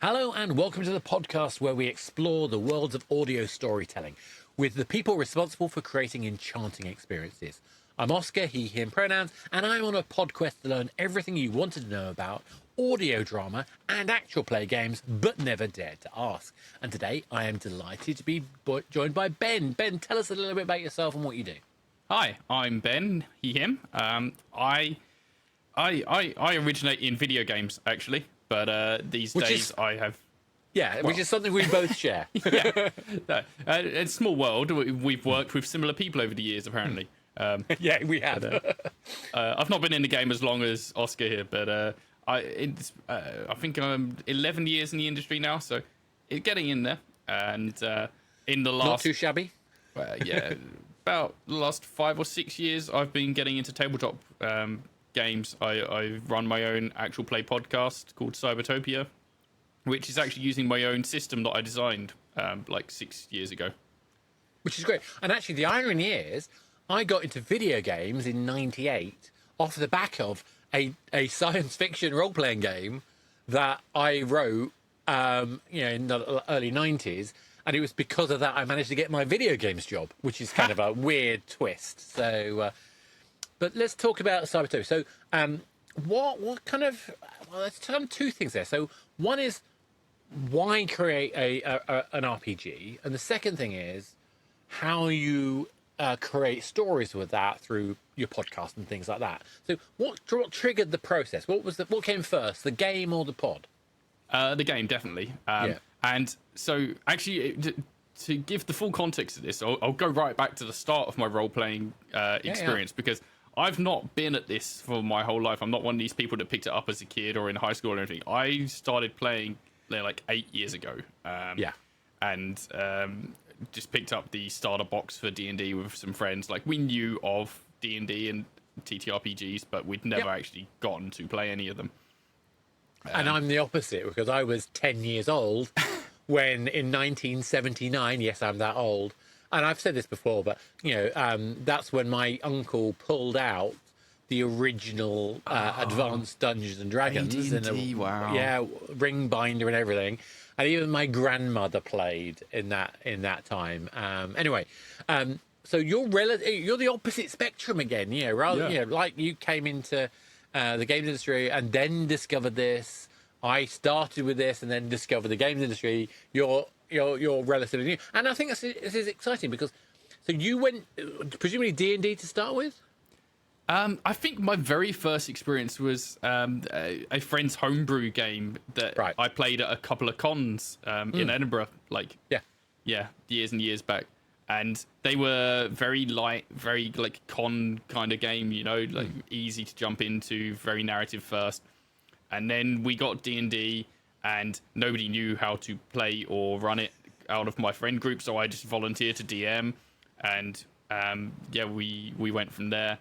Hello and welcome to the podcast where we explore the worlds of audio storytelling with the people responsible for creating enchanting experiences. I'm Oscar, he, him pronouns, and I'm on a podquest to learn everything you wanted to know about audio drama and actual play games, but never dared to ask. And today I am delighted to be joined by Ben. Ben, tell us a little bit about yourself and what you do. Hi, I'm Ben, he, him. I originate in video games, actually, but these days I have... Yeah, which is something we both share. Yeah, it's a small world. We've worked with similar people over the years, apparently. Yeah, we have. I've not been in the game as long as Oscar here, but I think I'm 11 years in the industry now, so it's getting in there. And in the last... Not too shabby? About the last 5 or 6 years, I've been getting into tabletop games. I run my own actual play podcast called Cybertopia, which is actually using my own system that I designed like 6 years ago. Which is great. And actually, the irony is, I got into video games in '98 off the back of a science fiction role-playing game that I wrote in the early 90s. And it was because of that I managed to get my video games job, which is kind of a weird twist. So, but let's talk about Cybertopia. So, what kind of... Well, let's turn on two things there. So, one is, why create an RPG? And the second thing is how you create stories with that through your podcast and things like that. So what triggered the process? What came first, the game or the pod? The game, definitely. And so actually, to give the full context of this, I'll go right back to the start of my role-playing experience, because I've not been at this for my whole life. I'm not one of these people that picked it up as a kid or in high school or anything. I started playing like 8 years ago. And just picked up the starter box for D&D with some friends. Like, we knew of D&D and TTRPGs, but we'd never actually gotten to play any of them. And I'm the opposite, because I was 10 years old when in 1979, yes, I'm that old, and I've said this before, but, that's when my uncle pulled out the original Advanced Dungeons and Dragons. D&D, wow. Yeah, ring binder and everything. And even my grandmother played in that time. So you're the opposite spectrum again, like you came into the games industry and then discovered this. I started with this and then discovered the games industry. You're relatively new, and I think this is exciting because you went presumably D&D to start with. I think my very first experience was a friend's homebrew game that I played at a couple of cons in Edinburgh, years and years back. And they were very light, very like con kind of game, easy to jump into, very narrative first. And then we got D&D, and nobody knew how to play or run it out of my friend group, so I just volunteered to DM, and we went from there.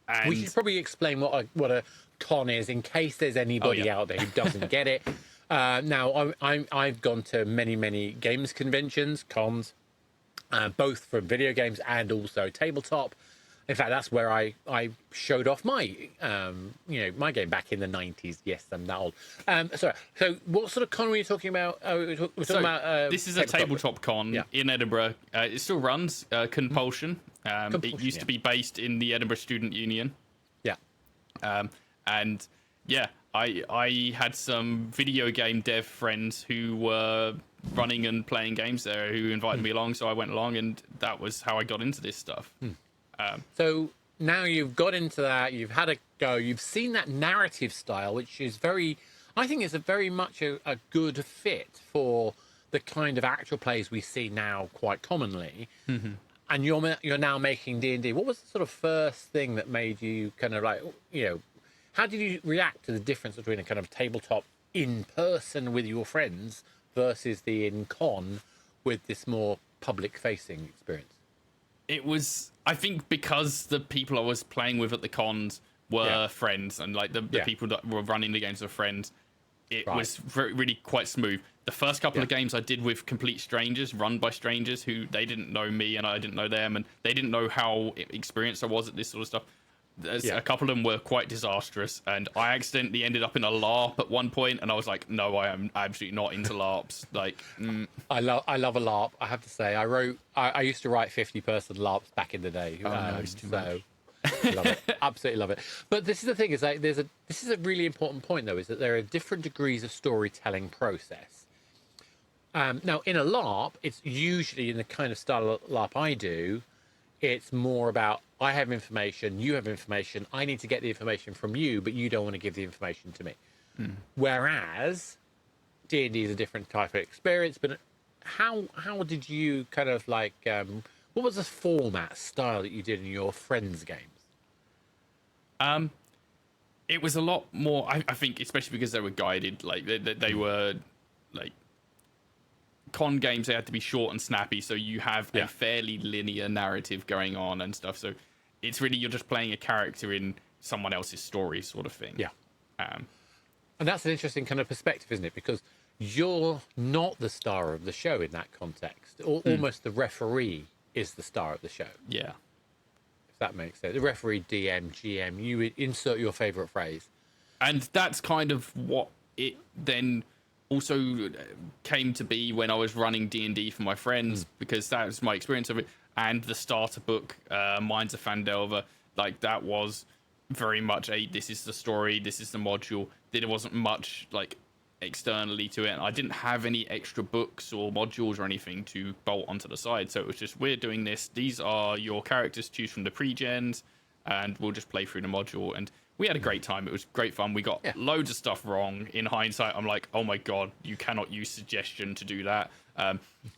And we should probably explain what a con is in case there's anybody out there who doesn't get it. Now, I've gone to many games conventions, cons, both from video games and also tabletop. In fact, that's where I showed off my my game back in the 90s. Yes, I'm that old. So what sort of con were you talking about? We're talking about this is a tabletop con in Edinburgh. It still runs, Compulsion. It used to be based in the Edinburgh Student Union. I had some video game dev friends who were running and playing games there who invited me along, so I went along, and that was how I got into this stuff. So now you've got into that, you've had a go, you've seen that narrative style, which is I think it's very much a good fit for the kind of actual plays we see now quite commonly. Mm-hmm. And you're now making D&D. What was the sort of first thing that made you kind of like, how did you react to the difference between a kind of tabletop in person with your friends versus the in con with this more public facing experience? It was, I think, because the people I was playing with at the cons were friends, and like the people that were running the games were friends. It was really quite smooth. The first couple of games I did with complete strangers, run by strangers who they didn't know me and I didn't know them, and they didn't know how experienced I was at this sort of stuff. A couple of them were quite disastrous, and I accidentally ended up in a LARP at one point, and I was like, no, I am absolutely not into LARPs. Like, I love a LARP. I have to say, I used to write 50-person LARPs back in the day. Oh, no, it's too much. Love it, absolutely love it. But this is the thing: is like this is a really important point, though, is that there are different degrees of storytelling process. Now, in a LARP, it's usually in the kind of style of LARP I do. It's more about, I have information, you have information, I need to get the information from you, but you don't want to give the information to me. Whereas D&D is a different type of experience. But how did you kind of like, what was the format style that you did in your friends' games? It was a lot more, I think, especially because they were guided, like they were like con games. They had to be short and snappy, so you have a fairly linear narrative going on and stuff. So it's really, you're just playing a character in someone else's story, sort of thing. And that's an interesting kind of perspective, isn't it? Because you're not the star of the show in that context. Almost the referee is the star of the show. Yeah. If that makes sense. The referee, DM, GM, you insert your favourite phrase. And that's kind of what it then also came to be when I was running D&D for my friends, because that was my experience of it. And the starter book, Minds of Fandelver, like that was very much this is the story, this is the module. There wasn't much like externally to it. And I didn't have any extra books or modules or anything to bolt onto the side. So it was just, we're doing this. These are your characters, choose from the pre-gens, and we'll just play through the module. And we had a great time. It was great fun. We got loads of stuff wrong. In hindsight, I'm like, oh my God, you cannot use suggestion to do that.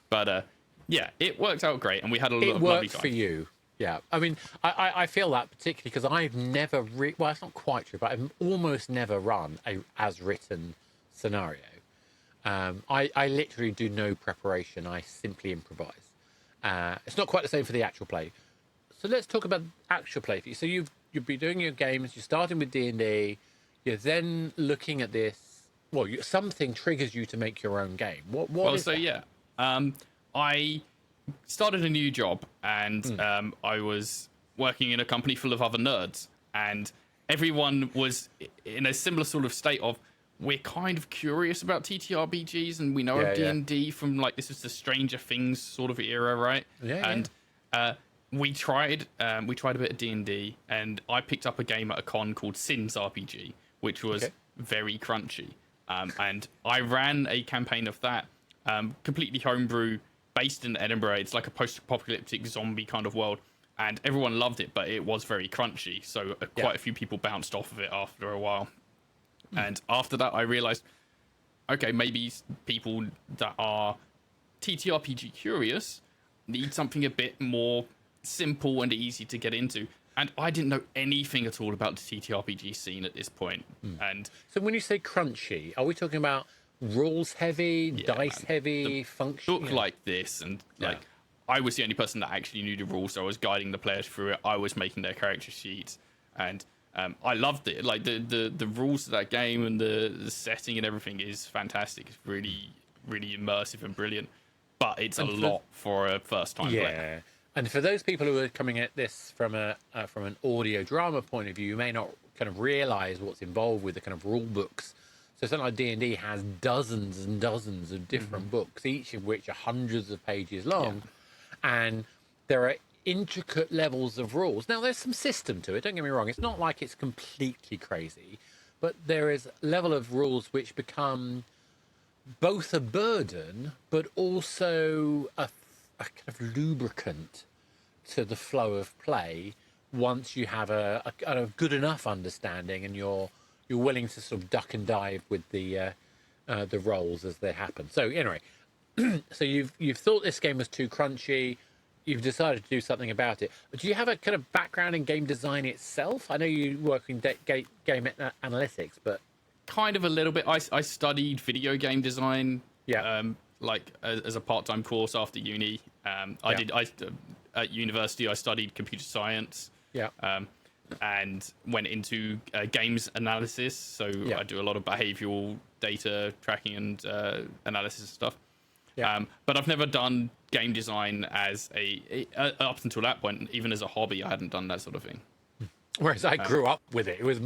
But it worked out great. And we had a lovely time. It worked for you. Yeah. I mean, I feel that particularly because I've never, well, it's not quite true, but I've almost never run a as written scenario. I literally do no preparation. I simply improvise. It's not quite the same for the actual play. So let's talk about actual play for you. So you'll be doing your games. You're starting with D&D. You're then looking at this. Well, something triggers you to make your own game. What is that? I started a new job, and I was working in a company full of other nerds, and everyone was in a similar sort of state of, we're kind of curious about TTRPGs, and we know of D&D from like, this is the Stranger Things sort of era, right? We tried a bit of D&D, and I picked up a game at a con called Sins RPG, which was very crunchy. And I ran a campaign of that, completely homebrew, based in Edinburgh. It's like a post-apocalyptic zombie kind of world, and everyone loved it, but it was very crunchy. So quite a few people bounced off of it after a while. And after that, I realized, okay, maybe people that are TTRPG curious need something a bit more simple and easy to get into. And I didn't know anything at all about the TTRPG scene at this point. And so when you say crunchy, are we talking about rules heavy, dice heavy, function? Book like this, and like I was the only person that actually knew the rules, so I was guiding the players through it. I was making their character sheets, and I loved it. Like the rules of that game and the setting and everything is fantastic. It's really, really immersive and brilliant. But it's a lot for a first time player. And for those people who are coming at this from an audio drama point of view, you may not kind of realize what's involved with the kind of rule books. So something like D&D has dozens and dozens of different books, each of which are hundreds of pages long. And there are intricate levels of rules. Now, there's some system to it, don't get me wrong. It's not like it's completely crazy, but there is a level of rules which become both a burden, but also a kind of lubricant to the flow of play once you have a good enough understanding and you're willing to sort of duck and dive with the rolls as they happen. So anyway, so you've thought this game was too crunchy. You've decided to do something about it. But do you have a kind of background in game design itself? I know you work in game analytics, but kind of a little bit. I studied video game design. Like as a part-time course after uni. At university I studied computer science. And went into games analysis. So I do a lot of behavioral data tracking and analysis stuff. But I've never done game design as up until that point, even as a hobby, I hadn't done that sort of thing. Whereas I grew up with it. It was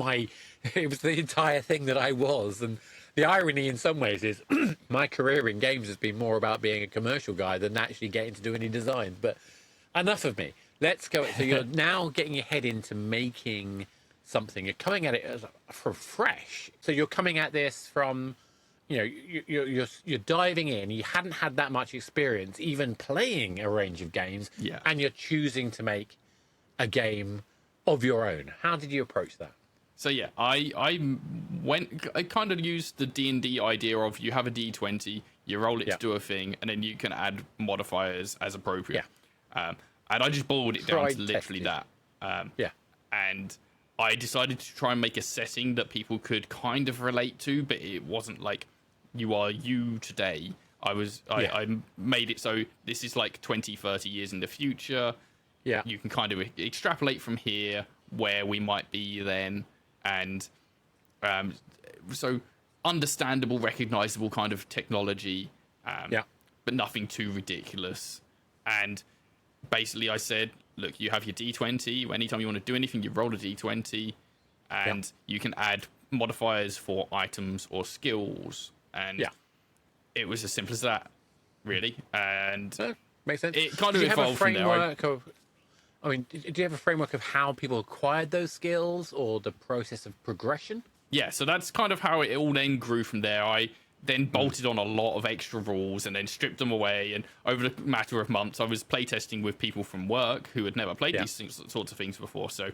the entire thing that I was. And the irony in some ways is my career in games has been more about being a commercial guy than actually getting to do any design. But enough of me. Let's go. So you're now getting your head into making something. You're coming at it from fresh. So you're coming at this from, you're diving in. You hadn't had that much experience even playing a range of games. Yeah. And you're choosing to make a game of your own. How did you approach that? So yeah, I kind of used the D&D idea of you have a D20, you roll it to do a thing, and then you can add modifiers as appropriate. Yeah. And I just boiled it down to literally that. And I decided to try and make a setting that people could kind of relate to, but it wasn't like you are you today. I made it so this is like 20, 30 years in the future. Yeah. You can kind of extrapolate from here where we might be then. And so understandable, recognizable kind of technology, but nothing too ridiculous. And basically I said, look, you have your D20. Anytime you want to do anything, you roll a D20, and you can add modifiers for items or skills. And it was as simple as that, really. And makes sense. It kind of evolved from there. Do you have a framework of how people acquired those skills or the process of progression? Yeah, so that's kind of how it all then grew from there. I then bolted on a lot of extra rules and then stripped them away. And over the matter of months, I was playtesting with people from work who had never played these sorts of things before. So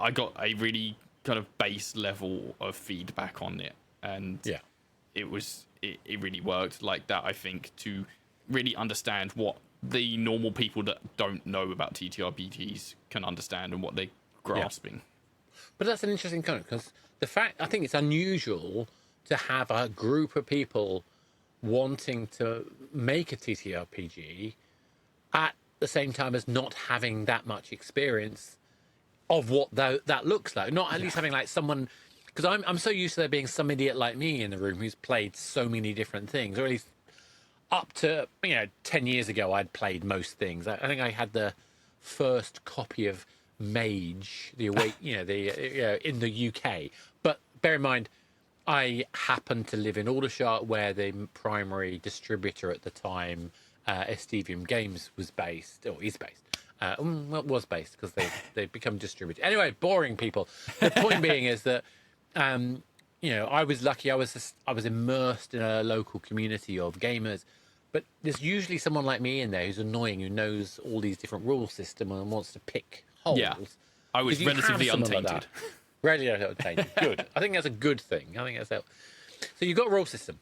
I got a really kind of base level of feedback on it. And it really worked like that, I think, to really understand what the normal people that don't know about TTRPGs can understand and what they're grasping. But that's an interesting comment, because I think it's unusual to have a group of people wanting to make a TTRPG at the same time as not having that much experience of what that looks like. Not at least having like someone, because I'm so used to there being some idiot like me in the room who's played so many different things, or at least up to 10 years ago I'd played most things. I think I had the first copy of Mage, in the UK. But bear in mind, I happened to live in Aldershot, where the primary distributor at the time, Estevium Games, was based, or is based. Was based, because they've become distributed. Anyway, boring people. The point being is that I was lucky. I was immersed in a local community of gamers, but there's usually someone like me in there who's annoying, who knows all these different rule systems and wants to pick holes. Yeah, I was relatively untainted. Relatively untainted. Good. I think that's a good thing. I think that's helpful. So you've got a rule system.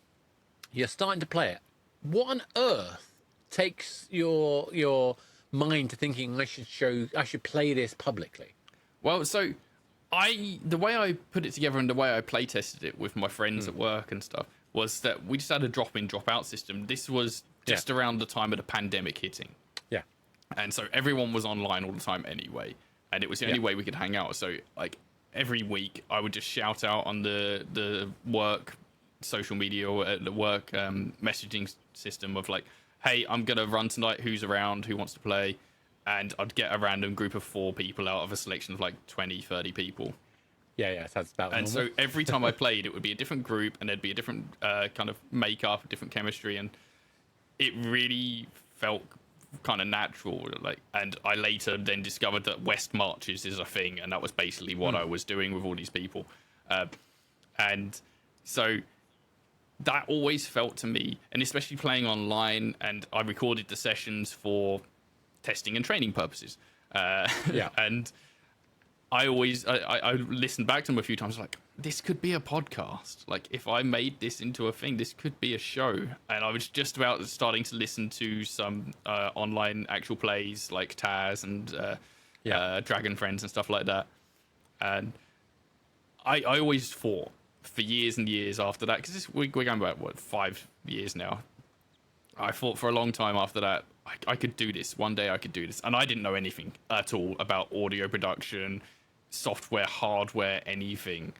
You're starting to play it. What on earth takes your mind to thinking I should play this publicly? Well, so the way I put it together and the way I play tested it with my friends at work and stuff was that we just had a drop-in, drop-out system. This was just around the time of the pandemic hitting. Yeah. And so everyone was online all the time anyway. And it was the only way we could hang out. So, like, every week I would just shout out on the work social media or the work messaging system of like, hey, I'm going to run tonight. Who's around? Who wants to play? And I'd get a random group of 4 people out of a selection of like 20, 30 people. Yeah, sounds about normal. And so every time I played, it would be a different group and there'd be a different kind of makeup, different chemistry. And it really felt kind of natural. And I later then discovered that West Marches is a thing. And that was basically what I was doing with all these people. And so that always felt to me, and especially playing online, and I recorded the sessions for testing and training purposes. And I always I listened back to them a few times, like, this could be a podcast. Like, if I made this into a thing, this could be a show. And I was just about starting to listen to some online actual plays like Taz and Dragon Friends and stuff like that. And I always thought for years and years after that, because we're going back 5 years now. I thought for a long time after that, I could do this. One day I could do this. And I didn't know anything at all about audio production, software, hardware, anything.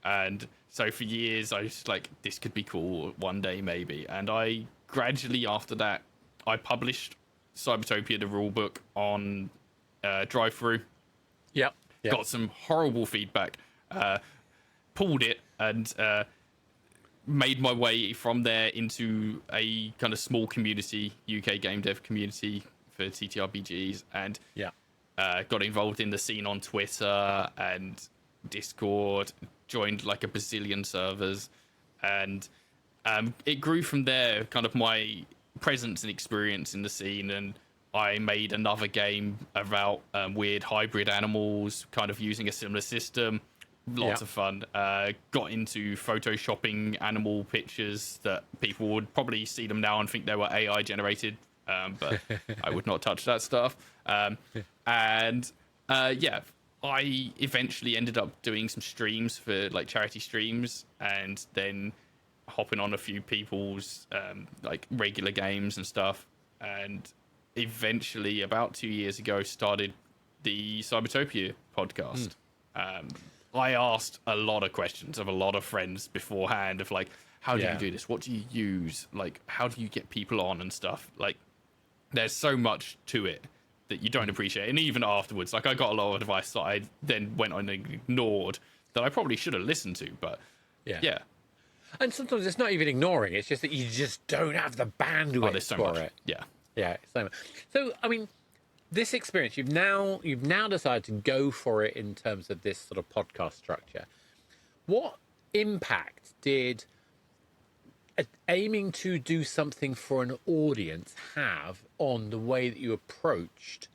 And so for years I was like, this could be cool one day maybe. And I gradually after that, I published Cybertopia, the rulebook, on drive-through. Yep. got some horrible feedback, pulled it, and made my way from there into a kind of small community, UK game dev community for TTRPGs, and got involved in the scene on Twitter and Discord, joined like a bazillion servers, and it grew from there, kind of my presence and experience in the scene. And I made another game about weird hybrid animals, kind of using a similar system. Lots of fun. Got into photoshopping animal pictures that people would probably see them now and think they were AI generated, but I would not touch that stuff. I eventually ended up doing some streams for like charity streams, and then hopping on a few people's like regular games and stuff, and eventually about 2 years ago started the Cybertopia podcast. I asked a lot of questions of a lot of friends beforehand of like, how do you do this? What do you use? Like, how do you get people on and stuff? Like, there's so much to it that you don't appreciate. And even afterwards, like, I got a lot of advice that I then went on and ignored that I probably should have listened to, but yeah. And sometimes it's not even ignoring, it's just that you just don't have the bandwidth for it. Yeah, so much. So, I mean, this experience, you've now decided to go for it in terms of this sort of podcast structure. What impact did aiming to do something for an audience have on the way that you approached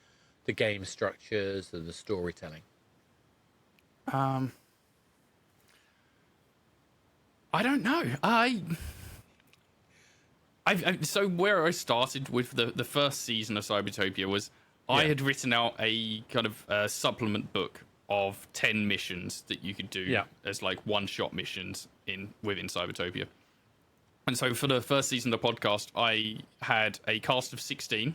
the game structures and the storytelling? I don't know. So where I started with the first season of Cybertopia was I had written out a kind of supplement book of 10 missions that you could do as like one-shot missions within Cybertopia. And so for the first season of the podcast, I had a cast of 16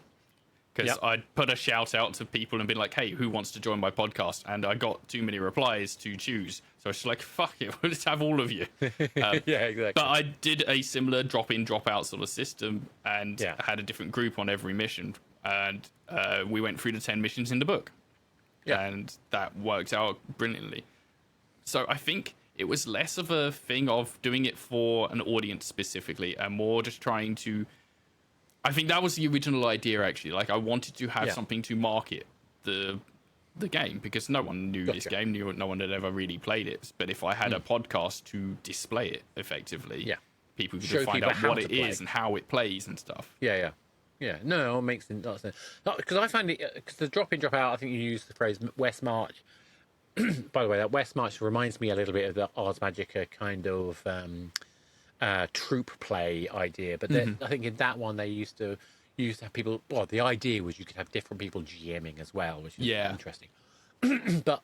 because I'd put a shout out to people and been like, hey, who wants to join my podcast? And I got too many replies to choose. So I was just like, fuck it, we'll just have all of you. Exactly. But I did a similar drop-in, drop-out sort of system and had a different group on every mission. And we went through the 10 missions in the book. And that worked out brilliantly. So I think it was less of a thing of doing it for an audience specifically and more just trying to... I think that was the original idea, actually. Like, I wanted to have something to market the game because no one knew this game, no one had ever really played it. But if I had a podcast to display it effectively, people could find out what it is and how it plays and stuff. Yeah, no, it makes sense. Because I find it, because the drop in, drop out, I think you used the phrase West March. By the way, that West March reminds me a little bit of the Ars Magica kind of troop play idea. But I think in that one, they used to have people, well, the idea was you could have different people GMing as well, which is interesting. But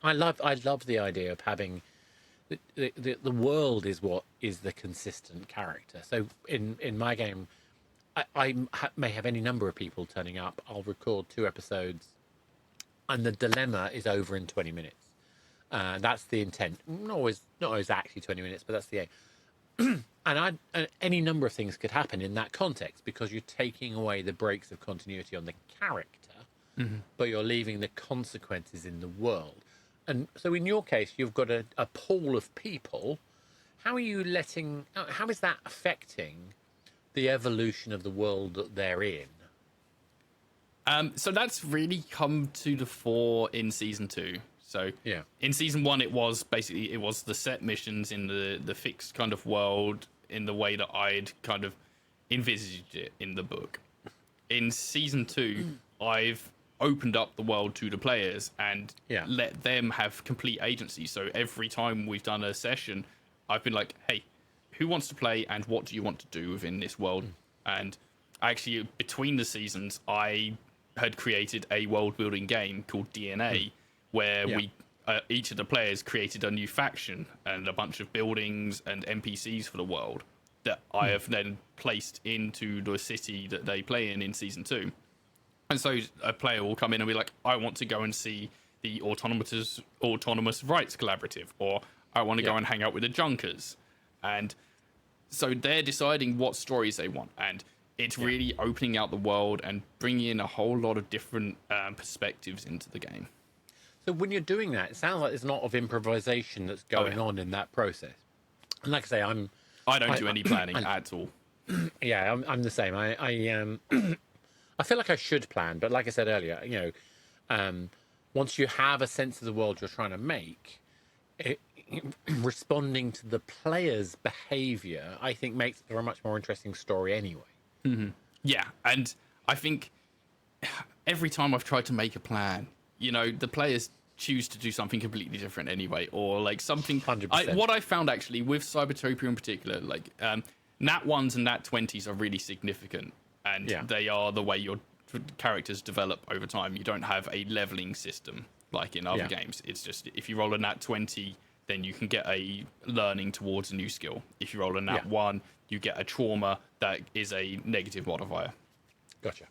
I love the idea of having the world is what is the consistent character. So in my game, I may have any number of people turning up. I'll record 2 episodes, and the dilemma is over in 20 minutes. That's the intent. Not always actually 20 minutes, but that's the aim. And any number of things could happen in that context because you're taking away the breaks of continuity on the character, but you're leaving the consequences in the world. And so in your case, you've got a pool of people. How is that affecting the evolution of the world that they're in? So that's really come to the fore in season 2. So in season 1, it was the set missions in the fixed kind of world in the way that I'd kind of envisaged it in the book. In season 2, I've opened up the world to the players and let them have complete agency. So every time we've done a session, I've been like, hey, who wants to play and what do you want to do within this world? And actually, between the seasons, I had created a world-building game called DNA, where we each of the players created a new faction and a bunch of buildings and NPCs for the world that I have then placed into the city that they play in season 2. And so a player will come in and be like, I want to go and see the Autonomous Rights Collaborative, or I want to go and hang out with the Junkers. And so they're deciding what stories they want. And it's really opening out the world and bringing in a whole lot of different perspectives into the game. So when you're doing that, it sounds like there's a lot of improvisation that's going on in that process. And like I say, I don't do any planning at all. Yeah, I'm the same. I I feel like I should plan, but like I said earlier, once you have a sense of the world you're trying to make, responding to the player's behavior, I think makes for a much more interesting story anyway. Mm-hmm. Yeah, and I think every time I've tried to make a plan, the players choose to do something completely different anyway, or like something. 100%. What I found actually with Cybertopia in particular, like Nat 1s and Nat 20s are really significant, and they are the way your characters develop over time. You don't have a leveling system like in other games. It's just if you roll a Nat 20, then you can get a learning towards a new skill. If you roll a Nat 1, you get a trauma that is a negative modifier. Gotcha.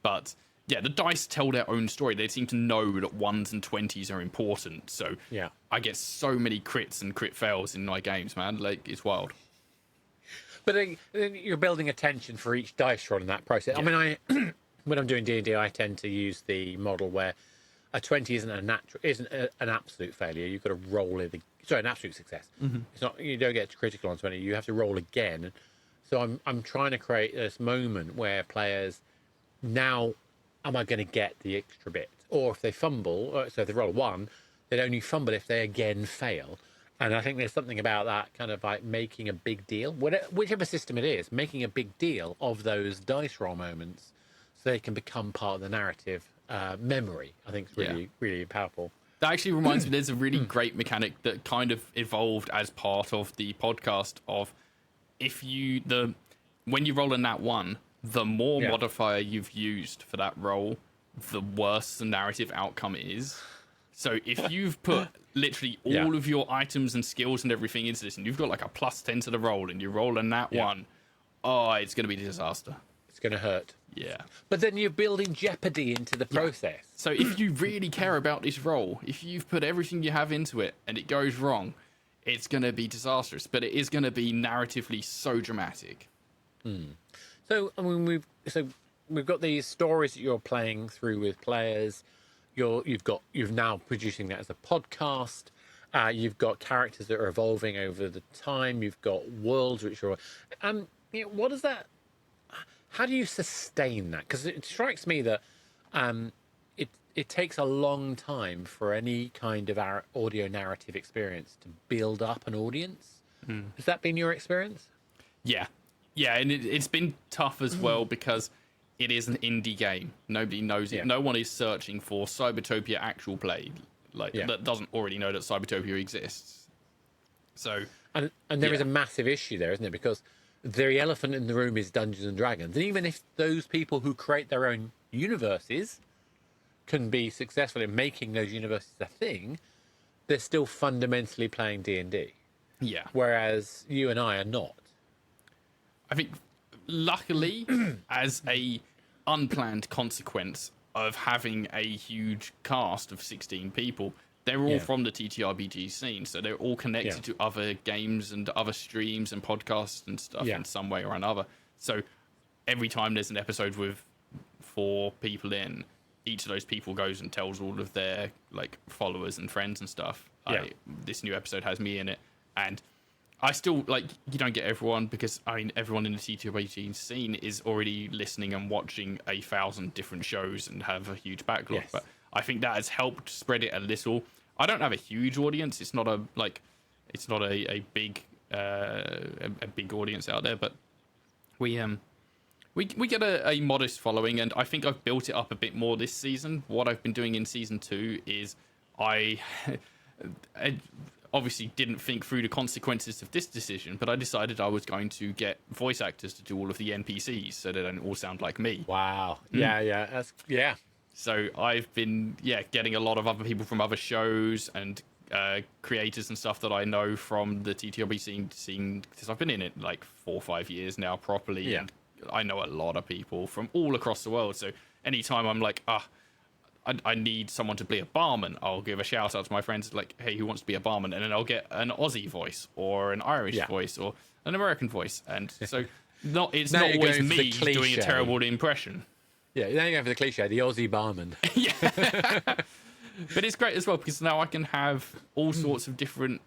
But yeah, the dice tell their own story. They seem to know that 1s and 20s are important. So I get so many crits and crit fails in my games, man. Like, it's wild. But then you're building a tension for each dice roll in that process. Yeah. I mean, when I'm doing D&D, I tend to use the model where a 20 isn't an absolute failure. You've got to roll it. Sorry, an absolute success. Mm-hmm. It's not. You don't get critical on 20. You have to roll again. So I'm trying to create this moment where players now, am I going to get the extra bit? Or if they fumble, so if they roll a 1, they'd only fumble if they again fail. And I think there's something about that kind of like making a big deal, whichever system it is, making a big deal of those dice roll moments so they can become part of the narrative memory. I think it's really, really powerful. That actually reminds me, there's a really great mechanic that kind of evolved as part of the podcast of when you roll a Nat 1, the more modifier you've used for that roll, the worse the narrative outcome is. So if you've put literally all of your items and skills and everything into this, and you've got like a +10 to the roll, and you roll a Nat 1, it's going to be a disaster. It's going to hurt. Yeah. But then you're building jeopardy into the process. So if you really care about this roll, if you've put everything you have into it and it goes wrong, it's going to be disastrous. But it is going to be narratively so dramatic. So I mean, we've got these stories that you're playing through with players. You're now producing that as a podcast. You've got characters that are evolving over the time. You've got worlds which are. What does that? How do you sustain that? Because it strikes me that it takes a long time for any kind of audio narrative experience to build up an audience. Has that been your experience? Yeah, and it's been tough as well because it is an indie game. Nobody knows it. No one is searching for Cybertopia actual play, that doesn't already know that Cybertopia exists. So and there is a massive issue there, isn't it? Because the elephant in the room is Dungeons and Dragons, and even if those people who create their own universes can be successful in making those universes a thing, they're still fundamentally playing D&D. Yeah. Whereas you and I are not. I think, luckily, as a unplanned consequence of having a huge cast of 16 people, they're all from the TTRPG scene, so they're all connected to other games and other streams and podcasts and stuff in some way or another. So every time there's an episode with 4 people in, each of those people goes and tells all of their followers and friends and stuff. This new episode has me in it, and I still you don't get everyone because everyone in the TTRPG scene is already listening and watching 1,000 different shows and have a huge backlog. But I think that has helped spread it a little. I don't have a huge audience. It's not a big audience out there, but we get a modest following, and I think I've built it up a bit more this season. What I've been doing in season 2 is I obviously didn't think through the consequences of this decision, but I decided I was going to get voice actors to do all of the NPCs so they don't all sound like me. Wow. Yeah. So I've been, getting a lot of other people from other shows and creators and stuff that I know from the TTRPG scene because I've been in it 4 or 5 years now properly. Yeah. And I know a lot of people from all across the world. So anytime I'm I need someone to be a barman, I'll give a shout out to my friends hey, who wants to be a barman? And then I'll get an Aussie voice or an Irish voice or an American voice. And so it's not always me doing a terrible impression. Yeah, now you're going for the cliche, the Aussie barman. But it's great as well because now I can have all sorts of different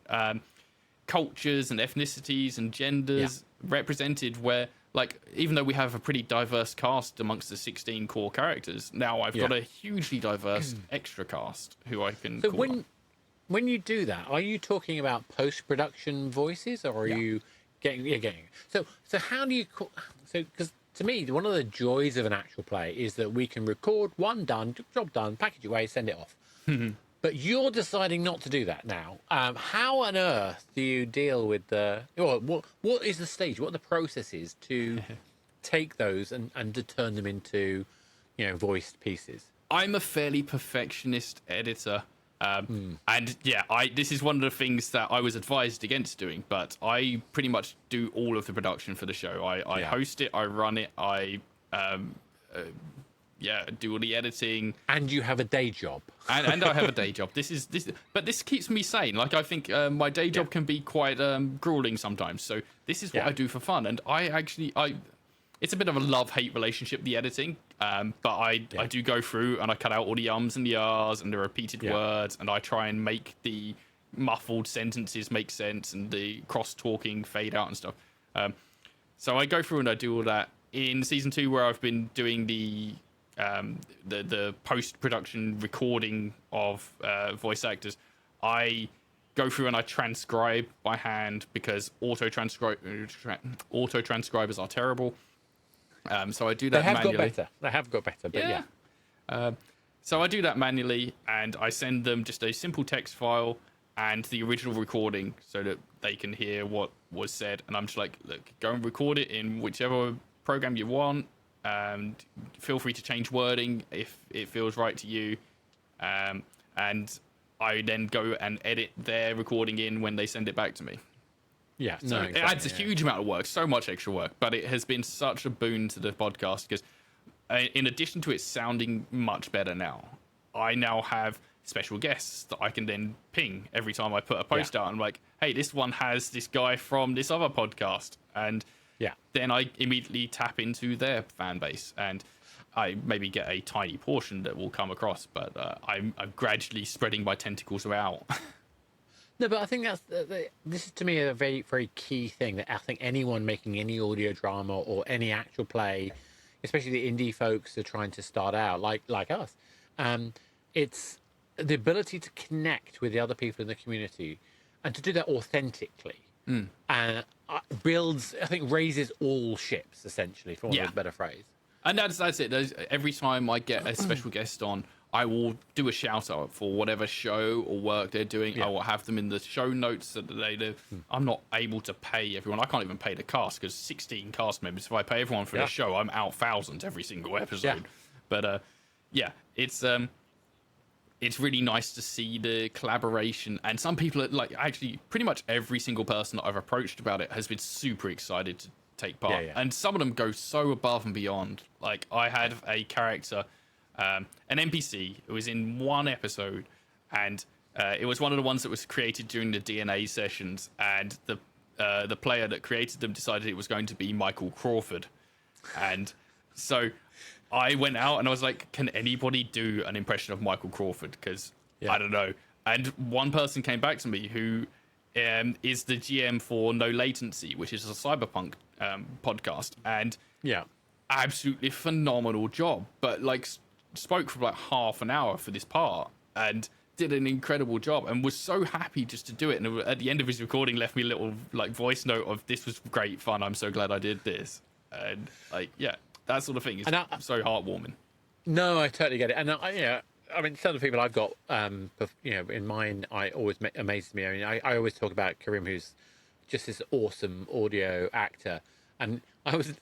cultures and ethnicities and genders represented where, like, even though we have a pretty diverse cast amongst the 16 core characters, now I've got a hugely diverse extra cast who I can call on. When you do that, are you talking about post-production voices, or are you getting? So how do you? Because to me, one of the joys of an actual play is that we can record one done, job done, package it away, send it off. But you're deciding not to do that now. How on earth do you deal with the? What is the stage? What are the processes to take those and to turn them into, voiced pieces? I'm a fairly perfectionist editor. And this is one of the things that I was advised against doing, but I pretty much do all of the production for the show. I host it, I run it, I do all the editing. And you have a day job. and I have a day job. But this keeps me sane. Like, I think my day job can be quite grueling sometimes. So this is what I do for fun. And it's a bit of a love-hate relationship, the editing. But I do go through and I cut out all the ums and the ahs and the repeated words, and I try and make the muffled sentences make sense and the cross-talking fade out and stuff. So I go through and I do all that. In season 2, where I've been doing the post-production recording of voice actors, I go through and I transcribe by hand because auto-transcribers are terrible. So I do that manually. They have got better, but so I do that manually, and I send them just a simple text file and the original recording so that they can hear what was said. And I'm just like, look, go and record it in whichever program you want. And feel free to change wording if it feels right to you. And I then go and edit their recording in when they send it back to me. Yeah, so it adds a huge amount of work, so much extra work, but it has been such a boon to the podcast because in addition to it sounding much better now, I now have special guests that I can then ping every time I put a post out. I'm like, hey, this one has this guy from this other podcast. And then I immediately tap into their fan base, and I maybe get a tiny portion that will come across, but I'm gradually spreading my tentacles out. No, but I think this is to me a very, very key thing that I think anyone making any audio drama or any actual play, especially the indie folks who are trying to start out like us, it's the ability to connect with the other people in the community and to do that authentically. And raises all ships, essentially, for want of a better phrase. And that's it. Every time I get a special guest on, I will do a shout out for whatever show or work they're doing. I will have them in the show notes so that they do. I'm not able to pay everyone. I can't even pay the cast because 16 cast members. If I pay everyone for the show, I'm out thousands every single episode. But it's really nice to see the collaboration. And some people are actually pretty much every single person that I've approached about it has been super excited to take part. And some of them go so above and beyond. Like, I had a character, an NPC who was in one episode, and it was one of the ones that was created during the DNA sessions, and the player that created them decided it was going to be Michael Crawford. And so I went out and I was like, can anybody do an impression of Michael Crawford? Because I don't know. And one person came back to me who is the GM for No Latency, which is a cyberpunk podcast. And absolutely phenomenal job. But spoke for half an hour for this part and did an incredible job and was so happy just to do it. And at the end of his recording left me a little voice note of, this was great fun, I'm so glad I did this. And that sort of thing is so heartwarming. No, I totally get it. And I mean, some of the people I've got, in mine, I always amazes me. I mean, I always talk about Karim, who's just this awesome audio actor. And I was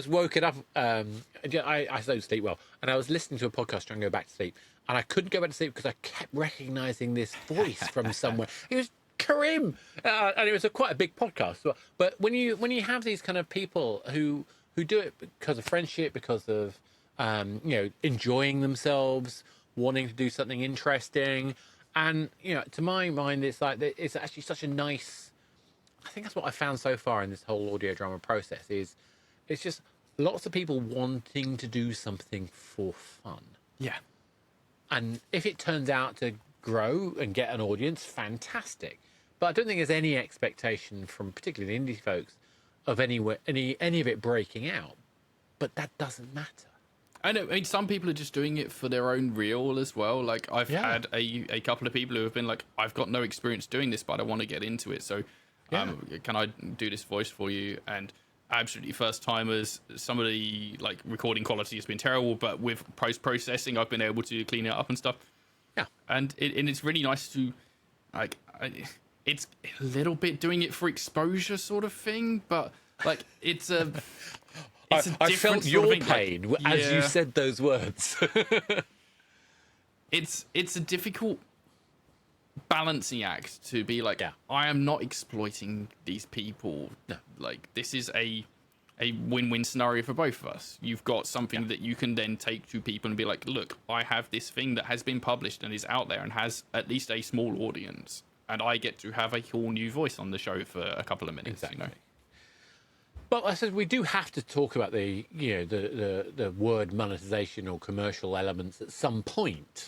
woken up. I don't sleep well, and I was listening to a podcast trying to go back to sleep, and I couldn't go back to sleep because I kept recognizing this voice from somewhere. It was Karim, and it was quite a big podcast. But when you have these kind of people who do it because of friendship, because of enjoying themselves, wanting to do something interesting, and to my mind, it's it's actually such a nice. I think that's what I found so far in this whole audio drama process is it's just lots of people wanting to do something for fun. Yeah. And if it turns out to grow and get an audience, fantastic. But I don't think there's any expectation from particularly the indie folks of any of it breaking out. But that doesn't matter. I mean, some people are just doing it for their own reel as well. Like, I've had a couple of people who have been like, I've got no experience doing this, but I want to get into it. So can I do this voice for you? And absolutely first timers, some of the like recording quality has been terrible, but with post-processing, I've been able to clean it up and stuff. Yeah. And it's really nice to, like, it's a little bit doing it for exposure sort of thing, but like, it's a... I felt your pain as you said those words. It's a difficult balancing act to be like, I am not exploiting these people. No. Like, this is a win-win scenario for both of us. You've got something that you can then take to people and be like, look, I have this thing that has been published and is out there and has at least a small audience, and I get to have a whole new voice on the show for a couple of minutes. Exactly. You know. But I said we do have to talk about the word monetization or commercial elements at some point.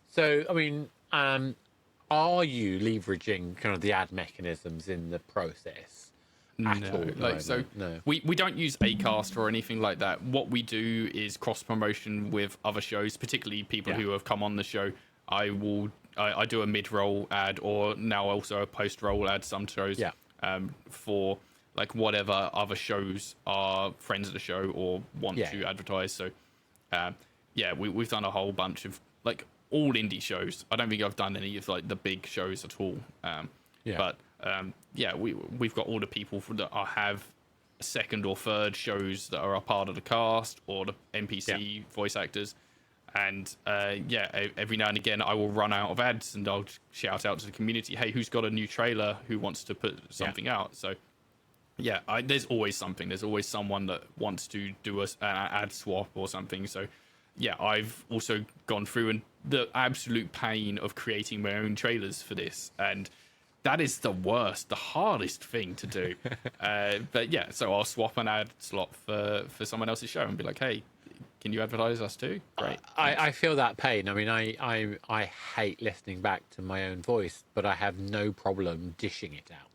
So I mean, are you leveraging kind of the ad mechanisms in the process at all? No. We don't use Acast or anything like that. What we do is cross promotion with other shows, particularly people who have come on the show. I do a mid-roll ad, or now also a post-roll ad. Some shows for like whatever other shows are friends of the show or want to advertise. So, we've done a whole bunch of like all indie shows. I don't think I've done any of like the big shows at all. But we've got all the people that have second or third shows that are a part of the cast or the NPC voice actors. And every now and again I will run out of ads and I'll shout out to the community, hey, who's got a new trailer, who wants to put something out? So there's always something. There's always someone that wants to do an ad swap or something. So, I've also gone through and the absolute pain of creating my own trailers for this. And that is the hardest thing to do. So I'll swap an ad slot for someone else's show and be like, hey, can you advertise us too? Great. I feel that pain. I mean, I hate listening back to my own voice, but I have no problem dishing it out.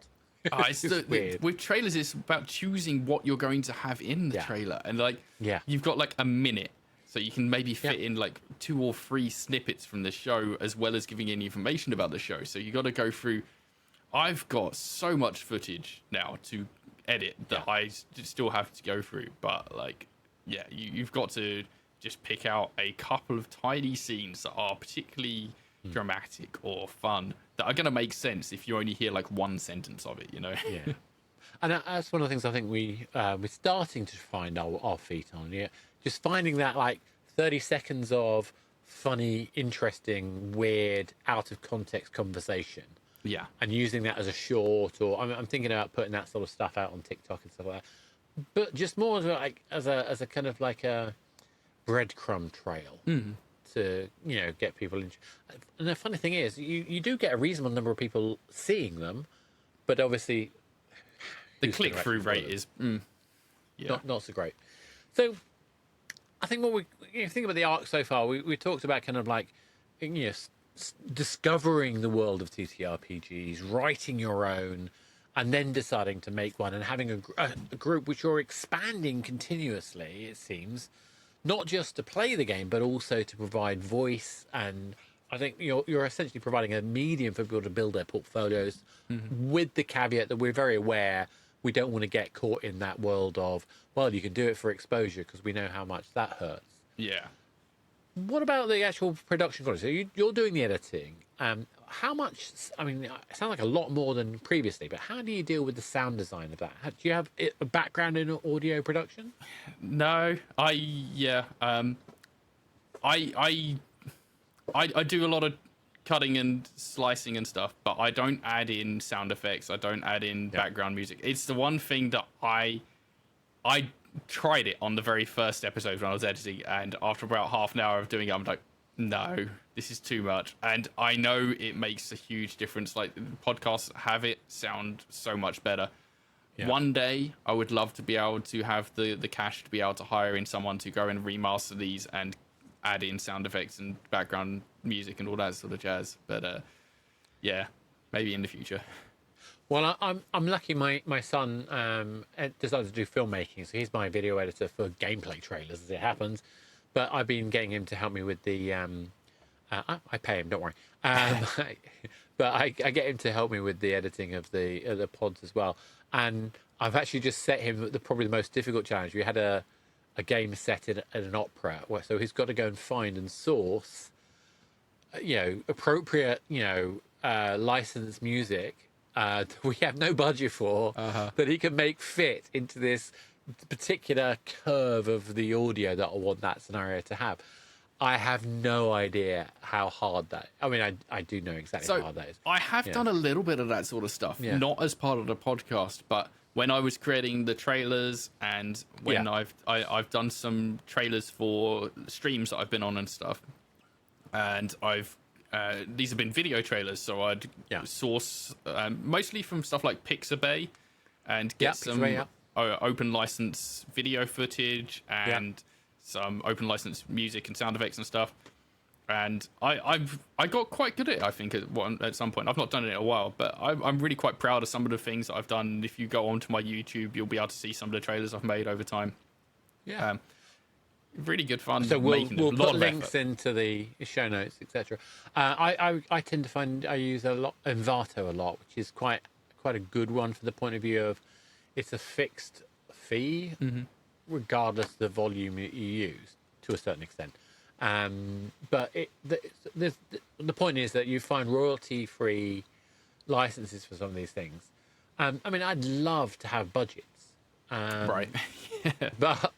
With trailers, it's about choosing what you're going to have in the trailer, and you've got like a minute, so you can maybe fit in like 2 or 3 snippets from the show, as well as giving any information about the show. So you got to go through. I've got so much footage now to edit that I still have to go through, but you've got to just pick out a couple of tiny scenes that are particularly dramatic or fun that are going to make sense if you only hear like one sentence of it, you know. And that's one of the things I think we're starting to find our feet on. Just finding that like 30 seconds of funny, interesting, weird, out of context conversation, and using that as a short, or I'm thinking about putting that sort of stuff out on TikTok and stuff like that, but just more like as a kind of like a breadcrumb trail to get people in. And the funny thing is, you do get a reasonable number of people seeing them, but obviously the click-through rate is not so great. So I think what we think about the arc so far, we talked about kind of like discovering the world of TTRPGs, writing your own, and then deciding to make one, and having a group which you're expanding continuously, it seems, not just to play the game, but also to provide voice. And I think you're essentially providing a medium for people to build their portfolios, with the caveat that we're very aware we don't want to get caught in that world of, well, you can do it for exposure, because we know how much that hurts. Yeah. What about the actual production quality? So you're doing the editing. How much? I mean, it sounds like a lot more than previously, but how do you deal with the sound design of that? Do you have a background in audio production? No, I do a lot of cutting and slicing and stuff, but I don't add in sound effects. I don't add in background music. It's the one thing that I tried it on the very first episode when I was editing, and after about half an hour of doing it, I'm like, no, this is too much. And I know it makes a huge difference. Like, podcasts have it sound so much better. One day I would love to be able to have the cash to be able to hire in someone to go and remaster these and add in sound effects and background music and all that sort of jazz. But yeah, maybe in the future. Well, I'm lucky. My son decided to do filmmaking, so he's my video editor for gameplay trailers, as it happens. But I've been getting him to help me with the. I pay him, don't worry. But I get him to help me with the editing of the pods as well. And I've actually just set him probably the most difficult challenge. We had a game set at an opera, so he's got to go and find and source, appropriate, licensed music that we have no budget for, that he can make fit into this particular curve of the audio that I want that scenario to have. I have no idea how hard that. I mean, I do know exactly how hard that is. I have done a little bit of that sort of stuff, not as part of the podcast, but when I was creating the trailers and when I've done some trailers for streams that I've been on and stuff, and these have been video trailers, so I'd source mostly from stuff like Pixabay and get some open license video footage and some open license music and sound effects and stuff. And I got quite good at it, I think, at some point. I've not done it in a while, but I'm really quite proud of some of the things that I've done. If you go onto my YouTube, you'll be able to see some of the trailers I've made over time. Yeah. Really good fun. So we'll put links into the show notes, etc. I tend to find I use Envato a lot, which is quite a good one for the point of view of it's a fixed fee, regardless of the volume you use, to a certain extent. But the point is that you find royalty-free licenses for some of these things. I mean, I'd love to have budgets, right? But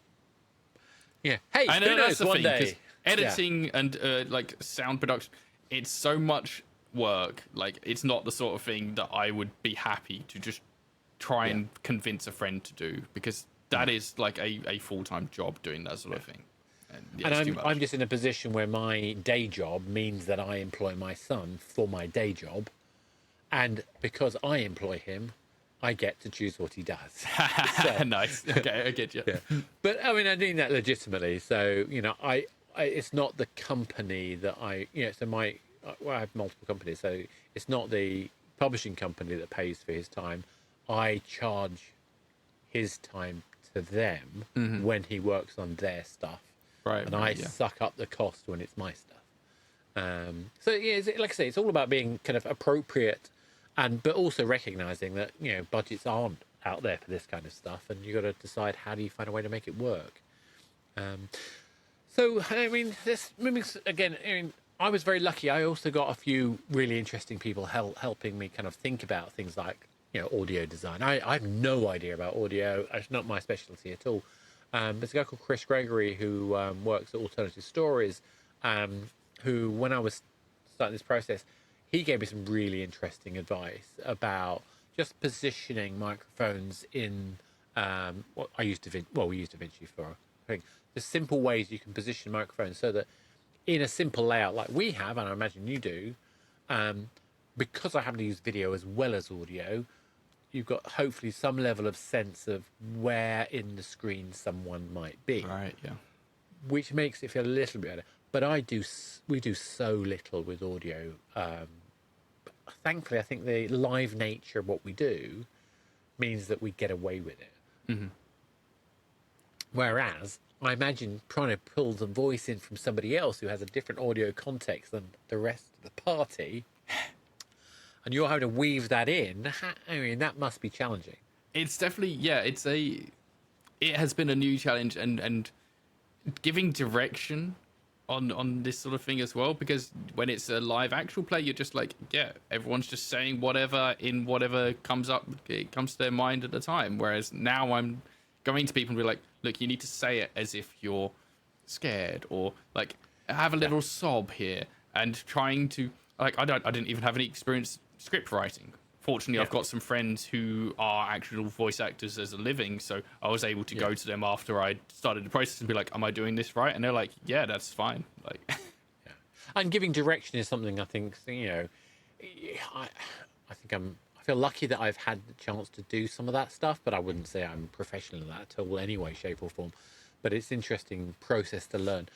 hey, I know that's the one thing, day editing and like sound production, it's so much work. Like, it's not the sort of thing that I would be happy to just try and convince a friend to do, because that is like a full-time job doing that sort of thing. And I'm just in a position where my day job means that I employ my son for my day job, and because I employ him, I get to choose what he does. So, nice. Okay, I get you. But I mean, I mean that legitimately. So I it's not the company that I so I have multiple companies, so it's not the publishing company that pays for his time. I charge his time to them when he works on their stuff. Right, and I suck up the cost when it's my stuff. So like I say, it's all about being kind of appropriate, but also recognizing that budgets aren't out there for this kind of stuff, and you got to decide how do you find a way to make it work. So I mean, this again. I mean, I was very lucky. I also got a few really interesting people helping me kind of think about things like audio design. I have no idea about audio. It's not my specialty at all. There's a guy called Chris Gregory who works at Alternative Stories, who, when I was starting this process, he gave me some really interesting advice about just positioning microphones in we used DaVinci for, I think, the simple ways you can position microphones so that in a simple layout like we have, and I imagine you do, because I happen to use video as well as audio, you've got hopefully some level of sense of where in the screen someone might be. Right, yeah. Which makes it feel a little bit better. But we do so little with audio. Thankfully, I think the live nature of what we do means that we get away with it. Whereas, I imagine trying to pull the voice in from somebody else who has a different audio context than the rest of the party, and you're having to weave that in, I mean, that must be challenging. It's definitely, it has been a new challenge, and giving direction on this sort of thing as well, because when it's a live actual play, you're just like, everyone's just saying whatever comes to their mind at the time. Whereas now I'm going to people and be like, look, you need to say it as if you're scared, or like have a little sob here, and trying to, like, I didn't even have any experience script writing. Fortunately, I've got some friends who are actual voice actors as a living, so I was able to go to them after I started the process and be like, am I doing this right? And they're like, yeah, that's fine. Like, And giving direction is something I think, I feel lucky that I've had the chance to do some of that stuff, but I wouldn't say I'm professional in that at all, any way, shape or form. But it's an interesting process to learn.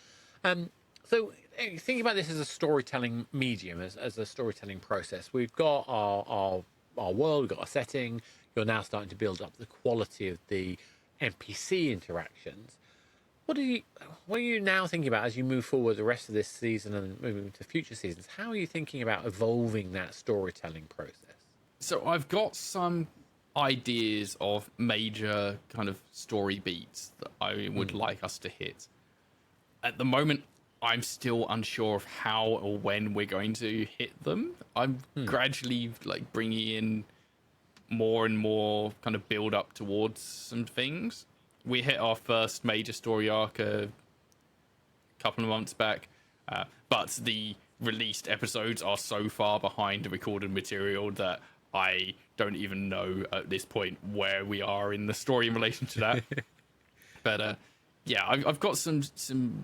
So thinking about this as a storytelling medium, as a storytelling process, we've got our world, we've got our setting. You're now starting to build up the quality of the NPC interactions. What are you now thinking about as you move forward the rest of this season and moving to future seasons? How are you thinking about evolving that storytelling process? So I've got some ideas of major kind of story beats that I would like us to hit. At the moment, I'm still unsure of how or when we're going to hit them. I'm gradually like bringing in more and more kind of build up towards some things. We hit our first major story arc a couple of months back, but the released episodes are so far behind the recorded material that I don't even know at this point where we are in the story in relation to that. But yeah, I've got some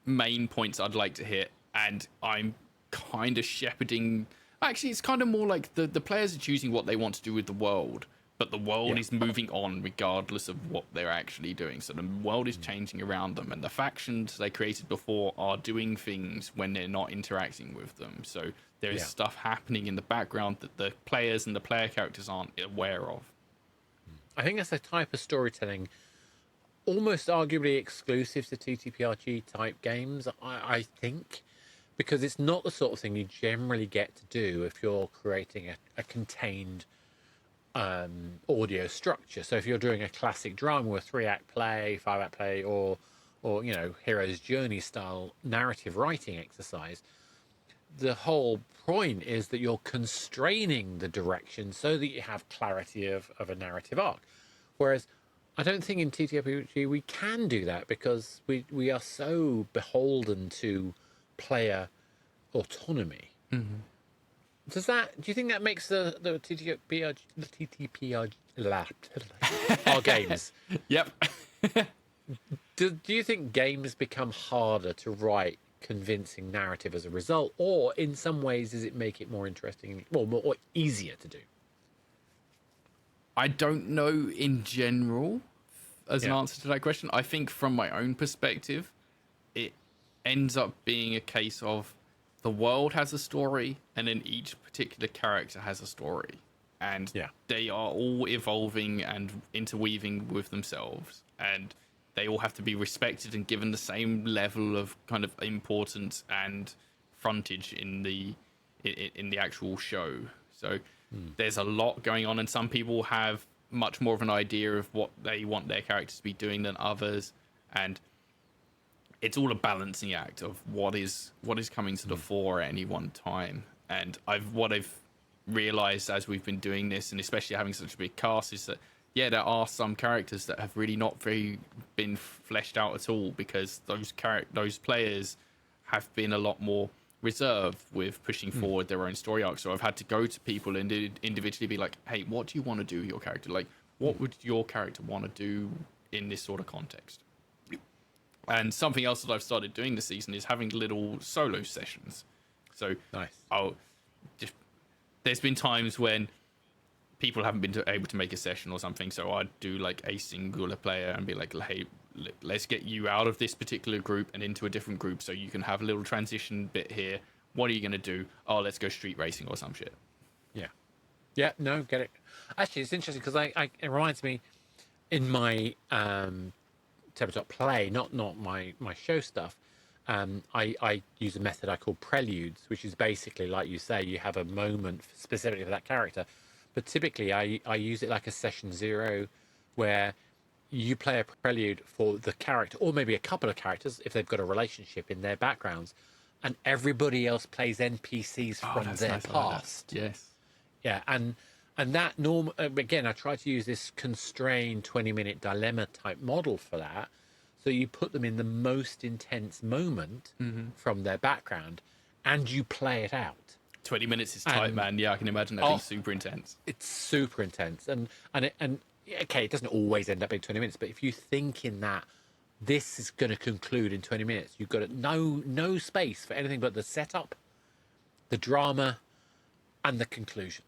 main points I'd like to hit, and I'm kind of shepherding. Actually, it's kind of more like the players are choosing what they want to do with the world, but the world is moving on regardless of what they're actually doing. So the world is changing around them, and the factions they created before are doing things when they're not interacting with them. So there is stuff happening in the background that the players and the player characters aren't aware of. I think that's a type of storytelling almost arguably exclusive to TTRPG type games, I think, because it's not the sort of thing you generally get to do if you're creating a contained audio structure. So if you're doing a classic drama with 3-act play, 5-act play, or hero's journey style narrative writing exercise, the whole point is that you're constraining the direction so that you have clarity of a narrative arc. Whereas I don't think in TTRPG we can do that because we are so beholden to player autonomy. Do you think that makes the TTRPG our games? Yep. Do you think games become harder to write convincing narrative as a result, or in some ways does it make it more interesting, or easier to do? I don't know in general as an answer to that question. I think from my own perspective, it ends up being a case of the world has a story and then each particular character has a story. And they are all evolving and interweaving with themselves. And they all have to be respected and given the same level of kind of importance and frontage in the actual show. So there's a lot going on, and some people have much more of an idea of what they want their characters to be doing than others, and it's all a balancing act of what is coming to the fore at any one time. And what I've realized as we've been doing this, and especially having such a big cast, is that there are some characters that have really not been fleshed out at all, because those players have been a lot more reserved with pushing forward their own story arc. So I've had to go to people and individually be like, hey, what do you want to do with your character? Like, what would your character want to do in this sort of context? And something else that I've started doing this season is having little solo sessions. So nice. There's been times when people haven't been able to make a session or something, so I'd do like a singular player and be like, hey, let's get you out of this particular group and into a different group so you can have a little transition bit here. What are you going to do? Oh, let's go street racing or some shit. Yeah, no, get it. Actually, it's interesting because it reminds me in my tabletop play, not my show stuff, I use a method I call preludes, which is basically, like you say, you have a moment specifically for that character. But typically, I use it like a session 0, where you play a prelude for the character, or maybe a couple of characters, if they've got a relationship in their backgrounds, and everybody else plays NPCs from their past. Yes. Yeah, and that again, I try to use this constrained 20-minute dilemma type model for that. So you put them in the most intense moment from their background, and you play it out. 20 minutes is tight, man. Yeah, I can imagine that being super intense. It's super intense, and okay, it doesn't always end up being 20 minutes, but if you think in that this is going to conclude in 20 minutes, you've got no space for anything but the setup, the drama, and the conclusion.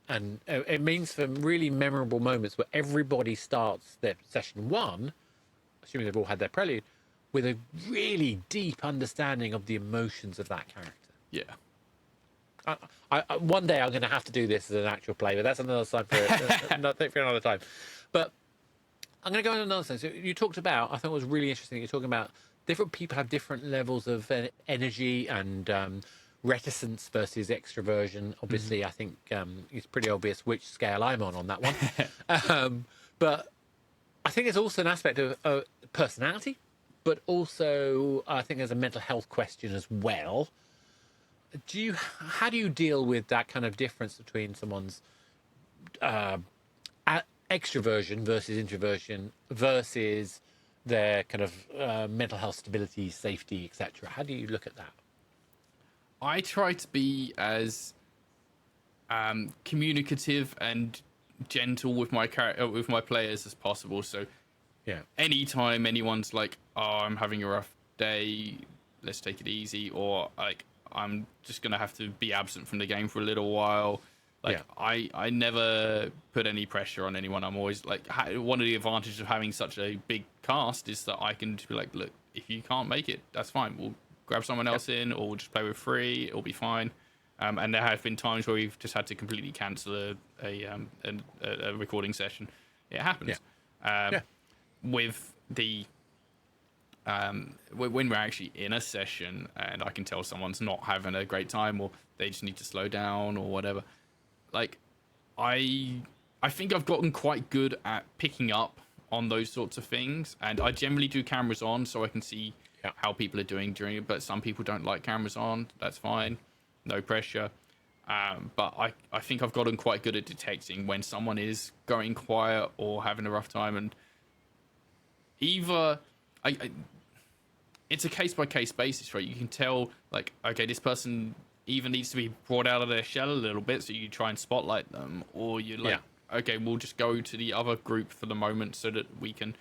And it means for really memorable moments where everybody starts their session 1, assuming they've all had their prelude, with a really deep understanding of the emotions of that character. Yeah. One day I'm going to have to do this as an actual play, but that's another time for another time. But I'm going to go on another thing. So you talked about, I thought it was really interesting, you're talking about different people have different levels of energy and reticence versus extroversion. Obviously, I think it's pretty obvious which scale I'm on that one. But I think it's also an aspect of personality, but also I think there's a mental health question as well. How do you deal with that kind of difference between someone's extroversion versus introversion versus their kind of mental health stability, safety, etc.? How do you look at that? I try to be as communicative and gentle with my players as possible. So, yeah, anytime anyone's like, "Oh, I'm having a rough day, let's take it easy," or like, "I'm just gonna have to be absent from the game for a little while." Like, I never put any pressure on anyone. I'm always like, one of the advantages of having such a big cast is that I can just be like, look, if you can't make it, that's fine. We'll grab someone else in, or we'll just play with free. It'll be fine. And there have been times where we've just had to completely cancel a recording session. It happens. With the when we're actually in a session and I can tell someone's not having a great time or they just need to slow down or whatever, like I think I've gotten quite good at picking up on those sorts of things, and I generally do cameras on so I can see how people are doing during it. But some people don't like cameras on. That's fine, no pressure. But I think I've gotten quite good at detecting when someone is going quiet or having a rough time, and either it's a case-by-case basis, right? You can tell, like, okay, this person either needs to be brought out of their shell a little bit, so you try and spotlight them, or you're like, okay, we'll just go to the other group for the moment so that we can,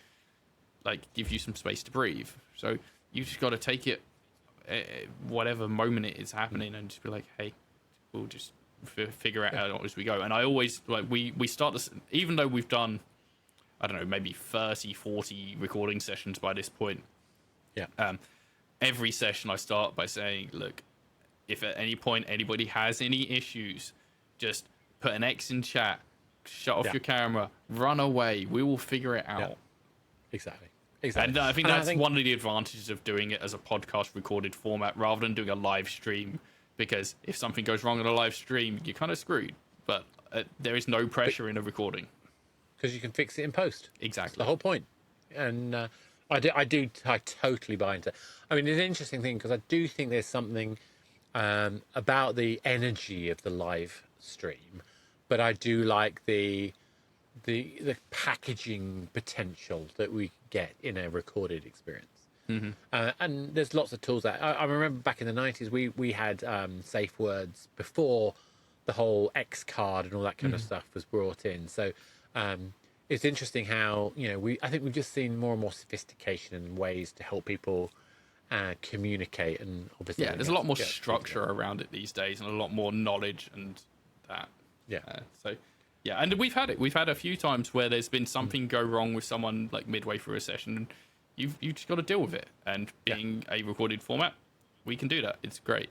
like, give you some space to breathe. So you just got to take it, whatever moment it is happening, and just be like, hey, we'll just figure it out as we go. And I always, like, we start this, even though we've done, I don't know, maybe 30, 40 recording sessions by this point. Every session I start by saying, look, if at any point anybody has any issues, just put an X in chat, shut off your camera, run away. We will figure it out. Exactly. And I think that's one of the advantages of doing it as a podcast recorded format rather than doing a live stream, because if something goes wrong on a live stream, you're kind of screwed. But there is no pressure in a recording. Because you can fix it in post. Exactly. That's the whole point. And I totally buy into it. I mean, it's an interesting thing because I do think there's something about the energy of the live stream, but I do like the packaging potential that we get in a recorded experience. And there's lots of tools that I remember back in the 90s we had safe words before the whole X card and all that kind of stuff was brought in. So it's interesting how, I think we've just seen more and more sophistication and ways to help people communicate, and obviously there's a lot more structure around it these days and a lot more knowledge and that. And we've had a few times where there's been something go wrong with someone, like midway through a session, and you've just got to deal with it. And being a recorded format, we can do that. It's great.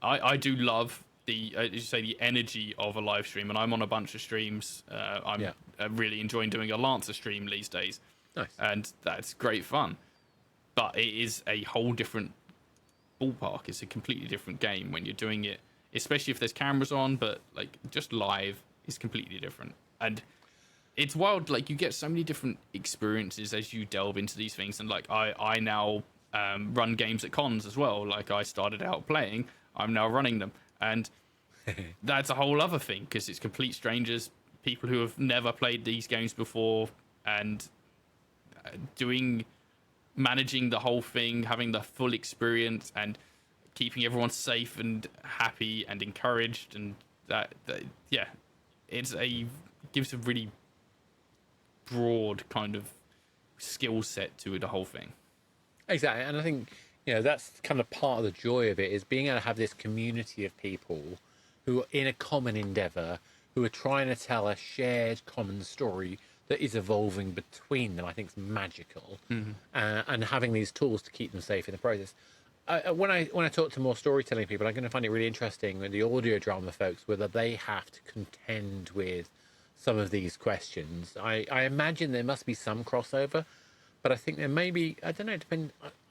I do love the as you say, the energy of a live stream, and I'm on a bunch of streams. I'm really enjoying doing a Lancer stream these days. Nice. And that's great fun. But it is a whole different ballpark. It's a completely different game when you're doing it, especially if there's cameras on, but like just live is completely different. And it's wild, like you get so many different experiences as you delve into these things. And like I now run games at cons as well. Like I started out playing, I'm now running them. And that's a whole other thing because it's complete strangers, people who have never played these games before, and managing the whole thing, having the full experience, and keeping everyone safe and happy and encouraged, and gives a really broad kind of skill set to the whole thing. Exactly, and I think that's kind of part of the joy of it, is being able to have this community of people who are in a common endeavour, who are trying to tell a shared common story that is evolving between them, I think is magical. And having these tools to keep them safe in the process. When I talk to more storytelling people, I'm going to find it really interesting with the audio drama folks, whether they have to contend with some of these questions. I imagine there must be some crossover, but I think there may be, I don't know,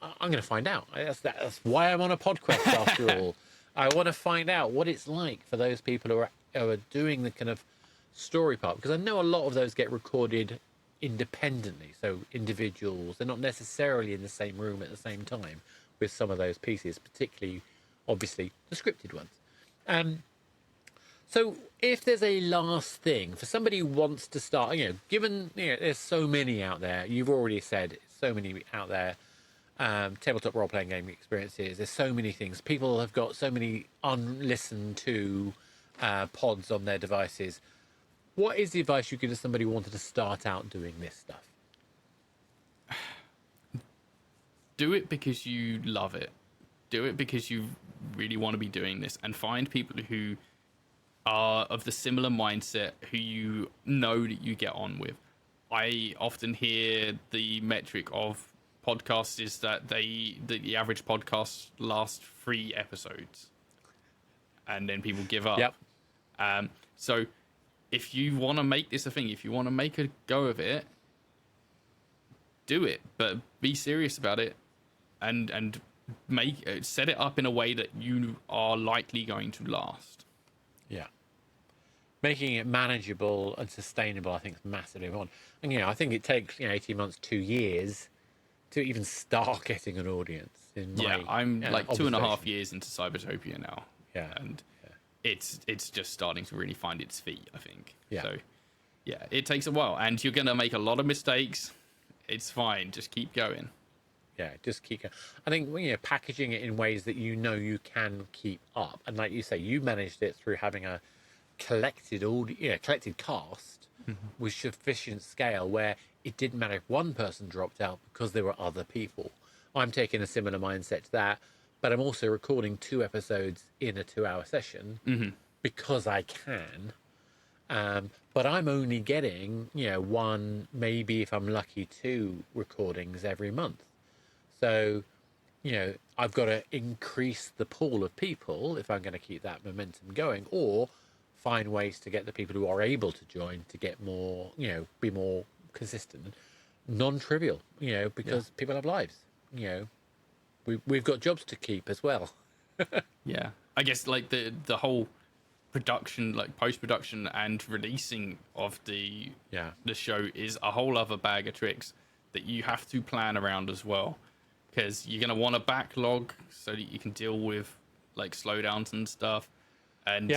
I'm going to find out. That's why I'm on a podquest after all. I want to find out what it's like for those people who are doing the kind of story part, because I know a lot of those get recorded independently, so individuals, they're not necessarily in the same room at the same time with some of those pieces, particularly obviously the scripted ones. So if there's a last thing for somebody who wants to start, given there's so many out there, you've already said so many out there, tabletop role-playing game experiences, there's so many things, people have got so many unlistened to pods on their devices. What is the advice you give to somebody who wanted to start out doing this stuff? Do it because you love it. Do it because you really want to be doing this, and find people who are of the similar mindset, who you know that you get on with. I often hear the metric of podcasts is that the average podcast lasts 3 episodes, and then people give up. Yep. So if you want to make this a thing, if you want to make a go of it, do it, but be serious about it, and set it up in a way that you are likely going to last. Yeah. Making it manageable and sustainable, I think, is massively important. And, I think it takes 18 months, 2 years to even start getting an audience. I'm like 2.5 years into Cybertopia now. Yeah. And it's just starting to really find its feet, I think. Yeah. So, it takes a while, and you're going to make a lot of mistakes. It's fine. Just keep going. Yeah, just keep going. I think packaging it in ways that you can keep up, and like you say, you managed it through having a collected cast with sufficient scale where it didn't matter if one person dropped out because there were other people. I'm taking a similar mindset to that, but I'm also recording 2 episodes in a 2-hour session because I can. But I'm only getting 1, maybe if I'm lucky 2 recordings every month. So, I've got to increase the pool of people if I'm going to keep that momentum going, or find ways to get the people who are able to join to get more, be more consistent, non-trivial, because people have lives, we've got jobs to keep as well. Yeah. I guess like the whole production, like post-production and releasing of the show is a whole other bag of tricks that you have to plan around as well. Because you're going to want a backlog so that you can deal with like slowdowns and stuff. And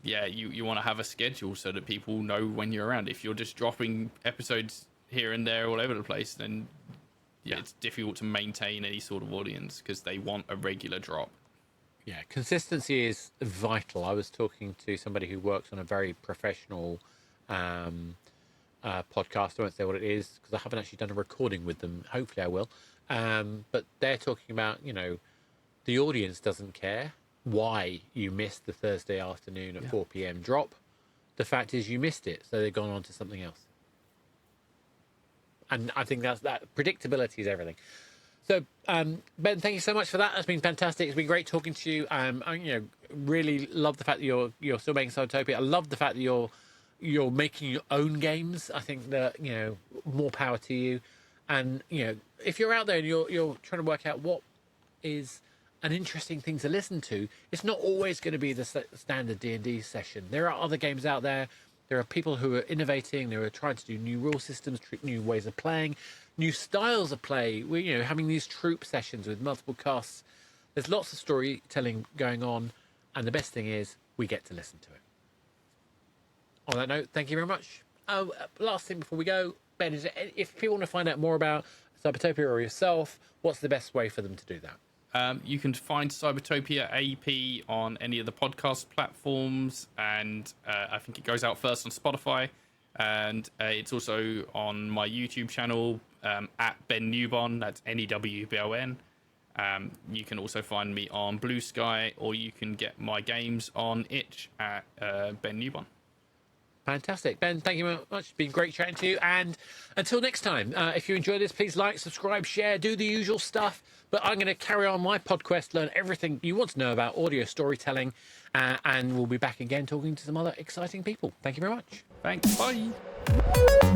you want to have a schedule so that people know when you're around. If you're just dropping episodes here and there all over the place, then it's difficult to maintain any sort of audience because they want a regular drop. Yeah, consistency is vital. I was talking to somebody who works on a very professional podcast. I won't say what it is because I haven't actually done a recording with them. Hopefully I will. But they're talking about, the audience doesn't care why you missed the Thursday afternoon at 4 p.m. drop. The fact is you missed it, so they've gone on to something else. And I think that predictability is everything. So, Ben, thank you so much for that. That's been fantastic. It's been great talking to you. I really love the fact that you're still making Cybertopia. I love the fact that you're making your own games. I think that, more power to you. And, if you're out there and you're trying to work out what is an interesting thing to listen to, it's not always going to be the standard D&D session. There are other games out there. There are people who are innovating. They are trying to do new rule systems, new ways of playing, new styles of play. We're, having these troop sessions with multiple casts. There's lots of storytelling going on. And the best thing is we get to listen to it. On that note, thank you very much. Last thing before we go, Ben, if people want to find out more about Cybertopia or yourself, what's the best way for them to do that? You can find CybertopiaAP on any of the podcast platforms, and I think it goes out first on Spotify, and it's also on my YouTube channel at Ben Newbon. That's NEWBON. You can also find me on Blue Sky, or you can get my games on itch at Ben Newbon. Fantastic. Ben, thank you very much. It's been great chatting to you. And until next time, if you enjoy this, please like, subscribe, share, do the usual stuff. But I'm going to carry on my podquest, learn everything you want to know about audio storytelling, and we'll be back again talking to some other exciting people. Thank you very much. Thanks. Bye.